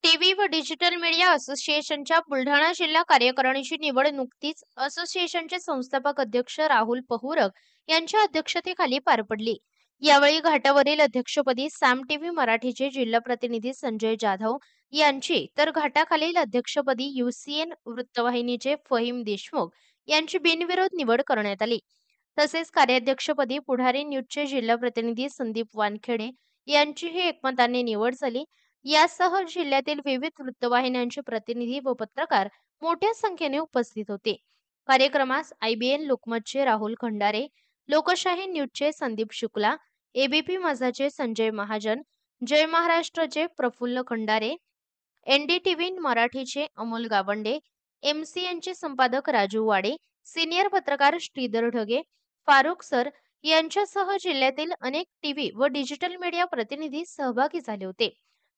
TV व digital media असोसिएशनच्या बुलढाणा जिल्हा कार्यकारिणीची निवड नुकतीच असोसिएशनचे संस्थापक अध्यक्ष राहुल पहुरक यांच्या अध्यक्षतेखाली पार पडली। यावेळी घाटावरील अध्यक्षपदी सॅम टीव्ही मराठीचे जिल्हा प्रतिनिधी संजय जाधव यांची, तर घाटाखालील अध्यक्षपदी यूसीएन वृत्तवाहिनीचे फहीम देशमुख यांची बिनविरोध निवड करण्यात आली। तसेच कार्याध्यक्षपदी पुढारी न्यूजचे जिल्हा प्रतिनिधी संदीप वानखेडे यांचीही एकमताने निवड झाली। यासह जिल्ह्यातील विविध वृत्तवाहिन्यांचे प्रतिनिधी व पत्रकार मोठ्या संख्येने उपस्थित होते। कार्यक्रमास आयबीएन लोकमतचे राहुल खंडारे, लोकशाही न्यूजचे संदीप शुक्ला, एबीपी माझाचे संजय महाजन, जय महाराष्ट्रचे प्रफुल्ल खंडारे, एनडीटीव्ही मराठीचे अमोल गावंडे, एमसीएनचे संपादक राजू वाडे, सीनियर पत्रकार श्रीधर ढगे, फारुख सर यांच्यासह जिल्ह्यातील अनेक टीव्ही व डिजिटल मीडिया प्रतिनिधी सहभागी झाले होते।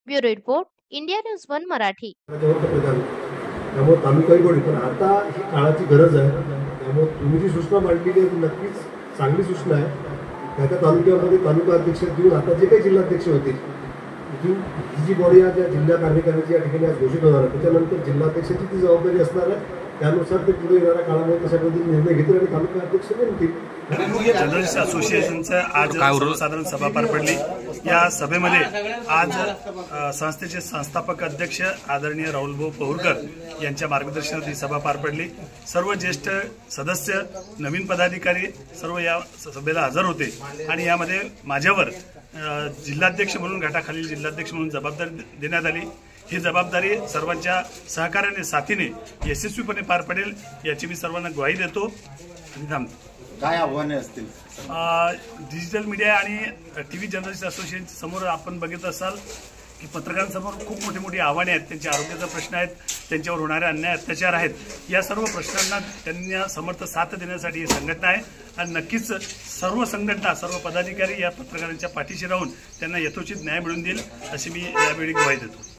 Bureau report, India news 1 Marathi. त्यामुळे तालुकाही गोडी, पण आता ही काळाची गरज आहे। त्यामुळे तुम्ही जी सूचना मांडली ती नक्कीच चांगली सूचना आहे। त्या तालुक्यामध्ये तालुका अध्यक्ष देऊन आता जे काही जिल्हाध्यक्ष होतील, ही जी बॉडी आहे त्या जिल्हा कार्यकारिणीची या ठिकाणी आज घोषित होणार आहे। त्याच्यानंतर जिल्हाध्यक्षाची ती जबाबदारी असणार आहे। त्यानुसार ते पुढे येणाऱ्या काळामध्ये तशा पद्धतीने निर्णय घेतील आणि तालुका अध्यक्ष बनतील। जर्नलिस्ट असोसिएशनचं आज सर्वसाधारण सभा पार पडली। या सभेमध्ये आज संस्थेचे संस्थापक अध्यक्ष आदरणीय राहुलभाऊ पहुरकर यांच्या मार्गदर्शनात ही सभा पार पडली। सर्व ज्येष्ठ सदस्य, नवीन पदाधिकारी सर्व या सभेला हजर होते आणि यामध्ये माझ्यावर जिल्हाध्यक्ष म्हणून, घाटाखालील जिल्हाध्यक्ष म्हणून जबाबदारी देण्यात आली। ही जबाबदारी सर्वांच्या सहकार्याने, साथीने यशस्वीपणे पार पडेल याची मी सर्वांना ग्वाही देतो आणि थांबतो। काय आव्हाने असतील? डिजिटल मीडिया आणि टीव्ही जर्नलिस्ट असोसिएशन समोर आपण बघत असाल की पत्रकारांसमोर खूप मोठी मोठी आव्हाने आहेत। त्यांच्या आरोग्याचा प्रश्न आहेत, त्यांच्यावर होणारे अन्याय अत्याचार आहेत। या सर्व प्रश्नांना त्यांना समर्थ साथ देण्यासाठी ही संघटना आहे आणि नक्कीच सर्व संघटना, सर्व पदाधिकारी या पत्रकारांच्या पाठीशी राहून त्यांना यथोचित न्याय मिळवून देईल अशी मी यावेळी ग्वाही देतो।